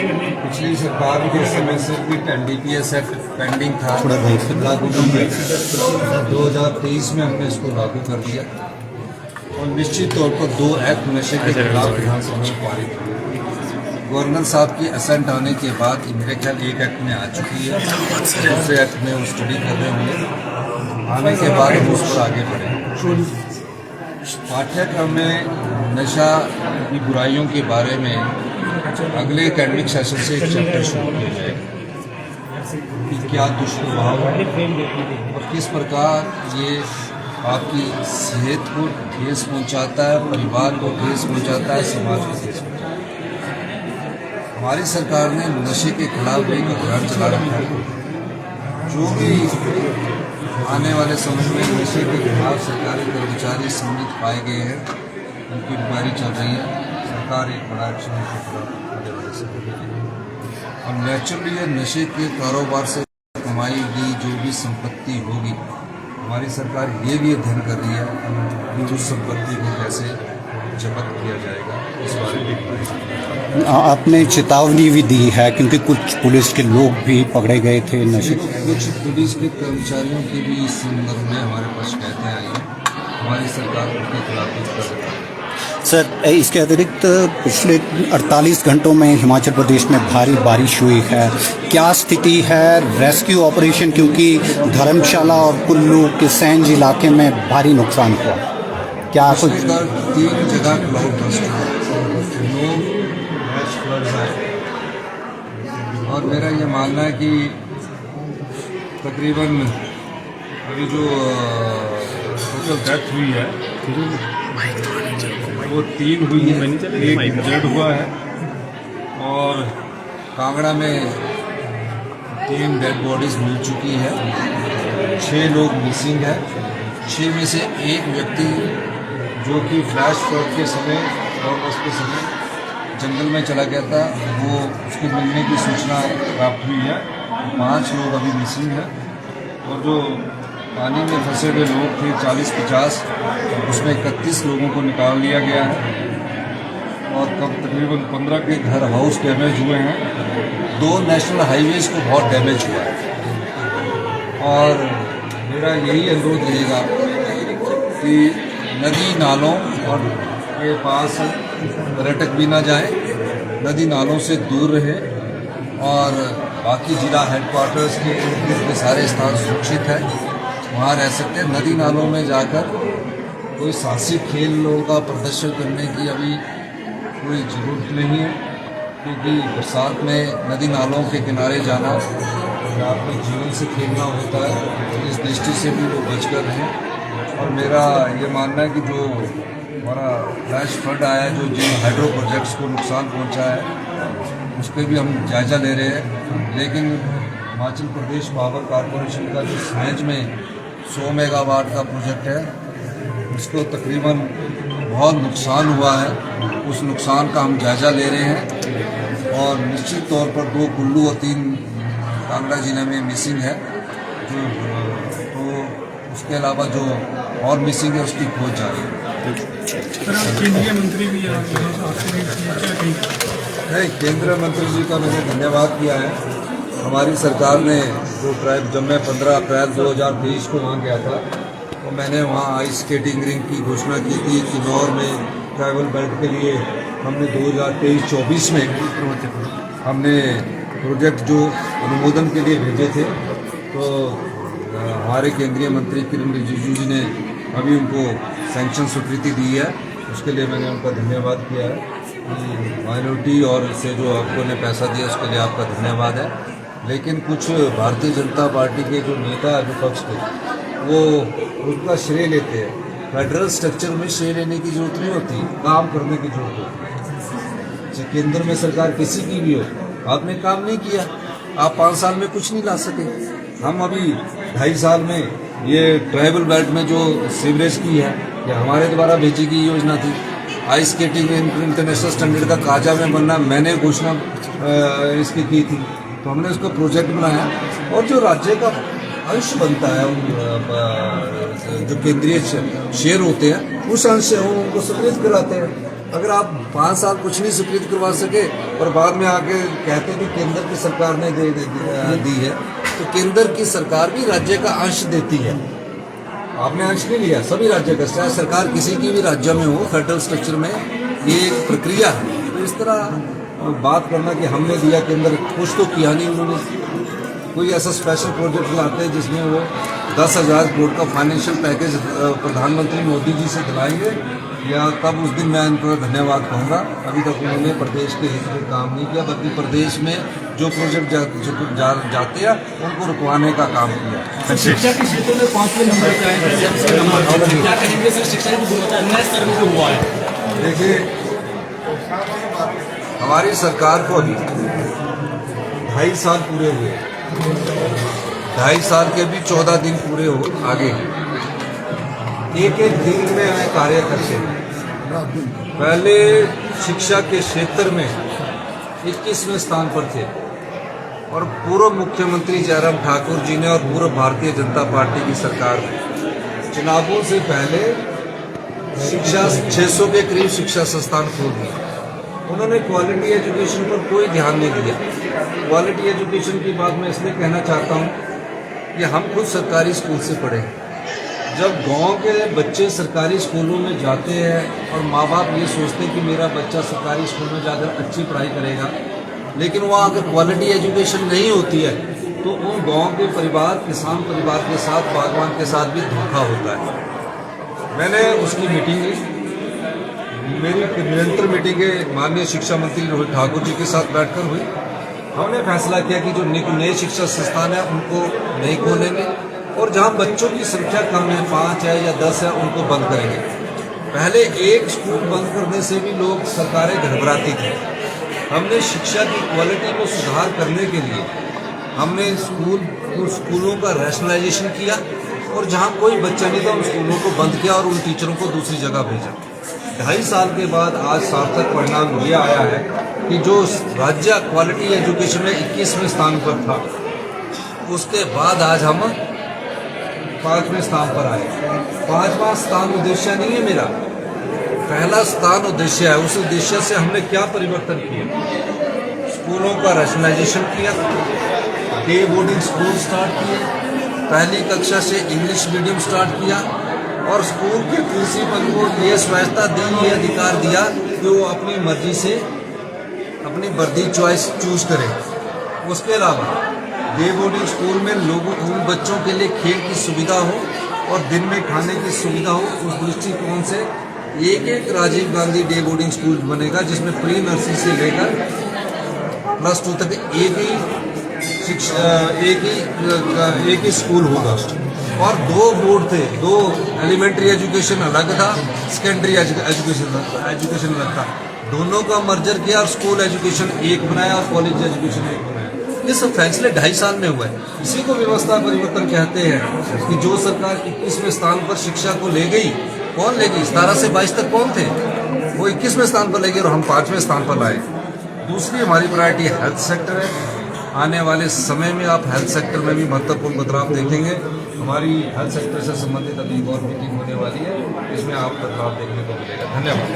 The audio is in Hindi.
पिछली सरकार के समय से भी NDPS एक्ट पेंडिंग था, लागू नहीं किया। 2023 में हमने इसको लागू कर दिया और निश्चित तौर पर 2 एक्ट नशे के खिलाफ विधानसभा में पारित हुए। गवर्नर साहब की असेंट आने के बाद मेरे ख्याल 1 एक्ट में आ चुकी है, दूसरे एक्ट में वो स्टडी कर रहे होंगे, आने के बाद हम उस पर आगे बढ़ेंगे। पाठ्यक्रम में नशा की बुराइयों के बारे में अगले एकेडमिक सेशन से एक चैप्टर शुरू किया जाएगा कि क्या दुष्प्रभाव है और किस प्रकार ये आपकी सेहत को ठेस पहुंचाता है, परिवार को ठेस पहुंचाता है, समाज को ठेस पहुंचाता है। हमारी सरकार ने नशे के खिलाफ एक अभियान चला रखा है। जो भी आने वाले समय में नशे के खिलाफ सरकारी कर्मचारी सम्मिलित पाए गए हैं, उनकी इंक्वायरी चल रही है। सरकार एक बड़ा एक्शन आने वाले समय में, और नेचुरली ये नशे के कारोबार से कमाई गई जो भी संपत्ति होगी, हमारी सरकार ये भी अध्ययन कर रही है कि उस संपत्ति को कैसे जब्त किया जाएगा, इस बारे में आपने चेतावनी भी दी है क्योंकि कुछ पुलिस के लोग भी पकड़े गए थे नशे। कुछ पुलिस के कर्मचारियों की भी इस संदर्भ में हमारे पास शिकायतें आई हैं। हमारी सरकार उनके खिलाफ कुछ कर रही है। सर, इसके अतिरिक्त पिछले 48 घंटों में हिमाचल प्रदेश में भारी बारिश हुई है, क्या स्थिति है रेस्क्यू ऑपरेशन, क्योंकि धर्मशाला और कुल्लू के सैंज इलाके में भारी नुकसान हुआ, क्या कुछ? 3 जगह क्लाउड बस्ट है और मेरा ये मानना है कि तकरीबन अभी जो टोटल डेथ हुई है वो 3 हुई है, 1 डेड हुआ है और कांगड़ा में 3 डेड बॉडीज मिल चुकी है, 6 लोग मिसिंग है। 6 में से 1 व्यक्ति जो कि फ्लैश फ्लड के समय और उसके समय जंगल में चला गया था, वो उसके मिलने की सूचना प्राप्त हुई है। 5 लोग अभी मिसिंग है और जो पानी में फंसे हुए लोग थे 40-50, उसमें 31 लोगों को निकाल लिया गया है और कब तकरीबन 15 के घर हाउस डैमेज हुए हैं। 2 नेशनल हाईवेज को बहुत डैमेज हुआ है और मेरा यही अनुरोध रहेगा कि नदी नालों और के पास पर्यटक भी ना जाए, नदी नालों से दूर रहे और बाकी जिला हेडक्वार्टर्स के इर्द सारे स्थान सुरक्षित है, वहाँ रह सकते हैं। नदी नालों में जाकर कोई साहसिक खेलों का प्रदर्शन करने की अभी कोई ज़रूरत नहीं है, क्योंकि बरसात में नदी नालों के किनारे जाना आपके जीवन से खेलना होता है, इस दृष्टि से भी वो बचकर रहें। और मेरा ये मानना है कि जो हमारा फ्लैश फ्लड आया, जो जिन हाइड्रो प्रोजेक्ट्स को नुकसान पहुंचा है, उस पर भी हम जायजा ले रहे हैं। लेकिन हिमाचल प्रदेश पावर कॉरपोरेशन का जो सैंज में 100 मेगावाट का प्रोजेक्ट है, उसको तकरीबन बहुत नुकसान हुआ है, उस नुकसान का हम जायजा ले रहे हैं और निश्चित तौर पर 2 कुल्लू और 3 कांगड़ा जिले में मिसिंग है, जो तो उसके अलावा जो और मिसिंग है उसकी खोज जारी है। केंद्रीय मंत्री भी नहीं, केंद्रीय मंत्री जी का मैंने धन्यवाद किया है। हमारी सरकार ने जो ट्राइब, जब मैं 15 अप्रैल 2023 को वहाँ गया था, तो मैंने वहाँ आइस स्केटिंग रिंग की घोषणा की थी। किन्नौर में ट्राइबल बेल्ट के लिए हमने 2023-24 में हमने प्रोजेक्ट जो अनुमोदन के लिए भेजे थे, तो हमारे केंद्रीय मंत्री किरण रिजिजू जी ने अभी उनको सैंक्शन स्वीकृति दी है, उसके लिए मैंने उनका धन्यवाद किया है। माइनॉरिटी और से जो आपको ने पैसा दिया उसके लिए आपका धन्यवाद है। लेकिन कुछ भारतीय जनता पार्टी के जो नेता विपक्ष थे, वो उनका श्रेय लेते हैं। फेडरल स्ट्रक्चर में श्रेय लेने की जरूरत नहीं होती, काम करने की जरूरत होती है। चाहे केंद्र में सरकार किसी की भी हो, आपने काम नहीं किया, आप 5 साल में कुछ नहीं ला सके। हम अभी 2.5 साल में ये ट्राइबल बेल्ट में जो सीवरेज की है, ये हमारे द्वारा भेजी गई योजना थी। आइस स्केटिंग इंटरनेशनल स्टैंडर्ड का काजा में बनना मैंने घोषणा इसकी की थी, तो हमने उसका प्रोजेक्ट बनाया और जो राज्य का अंश बनता है, जो केंद्रीय शेयर होते हैं, उस अंश से हम उनको सम्मिलित कराते हैं। अगर आप 5 साल कुछ नहीं स्वीकृत करवा सके और बाद में आके कहते हैं कि केंद्र की सरकार ने दी है, तो केंद्र की सरकार भी राज्य का अंश देती है। आपने अंश नहीं लिया, सभी राज्य का, चाहे सरकार किसी की भी राज्य में हो, फेडरल स्ट्रक्चर में ये एक प्रक्रिया है। तो इस तरह बात करना कि हमने दिया, केंद्र कुछ तो किया नहीं उन्होंने। कोई ऐसा स्पेशल प्रोजेक्ट लाते हैं जिसमें वो 10,000 करोड़ का फाइनेंशियल पैकेज प्रधानमंत्री मोदी जी से दिलाएंगे, या तब उस दिन मैं इनको धन्यवाद कहूँगा। अभी तक उन्होंने प्रदेश के हित में काम नहीं किया, बल्कि प्रदेश में जो प्रोजेक्ट जाते हैं उनको रुकवाने का काम किया। शिक्षा के क्षेत्र में 5वें नंबर पे आए हैं, क्या कहेंगे सर? शिक्षा की गुणवत्ता नए स्तर में हुआ है। देखिए, हमारी सरकार को अभी 2.5 साल पूरे हुए, 2.5 साल के भी 14 दिन पूरे हो आगे। एक दिन में हमें कार्य करते हैं। पहले शिक्षा के क्षेत्र में 21वें स्थान पर थे, और पूर्व मुख्यमंत्री जयराम ठाकुर जी ने और पूर्व भारतीय जनता पार्टी की सरकार ने चुनावों से पहले शिक्षा 600 के करीब शिक्षा संस्थान खोल दिए। उन्होंने क्वालिटी एजुकेशन पर कोई ध्यान नहीं दिया। क्वालिटी एजुकेशन की बात मैं इसलिए कहना चाहता हूँ कि हम खुद सरकारी स्कूल से पढ़े। जब गांव के बच्चे सरकारी स्कूलों में जाते हैं और माँ बाप ये सोचते हैं कि मेरा बच्चा सरकारी स्कूल में जाकर अच्छी पढ़ाई करेगा, लेकिन वहाँ अगर क्वालिटी एजुकेशन नहीं होती है तो उन गांव के परिवार, किसान परिवार के साथ, बागवान के साथ भी धोखा होता है। मैंने उसकी मीटिंग ली, मेरी निरंतर मीटिंगें माननीय शिक्षा मंत्री रोहित ठाकुर जी के साथ बैठकर हुई। हमने फैसला किया कि जो नए शिक्षा संस्थान है उनको नहीं खोलेंगे, और जहां बच्चों की संख्या कम है, 5 है या 10 है, उनको बंद करेंगे। पहले एक स्कूल बंद करने से भी लोग, सरकारें घबराती थी। हमने शिक्षा की क्वालिटी में सुधार करने के लिए हमने स्कूलों का रैशनलाइजेशन किया, और जहां कोई बच्चा नहीं था उन स्कूलों को बंद किया और उन टीचरों को दूसरी जगह भेजा। 2.5 साल के बाद आज सार्थक परिणाम ये आया है कि जो राज्य क्वालिटी एजुकेशन में 21वें स्थान पर था, उसके बाद आज हम 5वें स्थान पर आए। 5वां स्थान उद्देश्य नहीं है मेरा, पहला स्थान उद्देश्य है। उस उद्देश्य से हमने क्या परिवर्तन किया? स्कूलों का रैशनलाइजेशन किया, डे बोर्डिंग स्कूल स्टार्ट किए, पहली कक्षा से इंग्लिश मीडियम स्टार्ट किया, और स्कूल के प्रिंसिपल को ये स्वायत्ता दी, ये अधिकार दिया कि वो अपनी मर्जी से अपनी वर्दी चॉइस चूज करें। उसके अलावा डे बोर्डिंग स्कूल में उन बच्चों के लिए खेल की सुविधा हो और दिन में खाने की सुविधा हो, उस दृष्टिकोण से एक Rajiv Gandhi day boarding school बनेगा, जिसमें प्री नर्सरी से लेकर +2 तक एक ही स्कूल होगा। और 2 बोर्ड थे, 2 एलिमेंट्री एजुकेशन अलग था, सेकेंडरी एजुकेशन अलग था। दोनों का मर्जर किया और स्कूल एजुकेशन एक बनाया और कॉलेज एजुकेशन एक बनाया। ये सब फैसले 2.5 साल में हुआ है। इसी को व्यवस्था परिवर्तन कहते हैं कि जो सरकार 21वें स्थान पर शिक्षा को ले गई, कौन ले गई? 17 से 22 तक कौन थे? वो 21वें स्थान पर ले गए और हम 5वें स्थान पर लाए। दूसरी हमारी प्रायोरिटी हेल्थ सेक्टर है। आने वाले समय में आप हेल्थ सेक्टर में भी महत्वपूर्ण बदलाव देखेंगे। हमारी हेल्थ सेक्टर से संबंधित अभी एक और मीटिंग होने वाली है, इसमें आप बदलाव देखने को मिलेगा। धन्यवाद।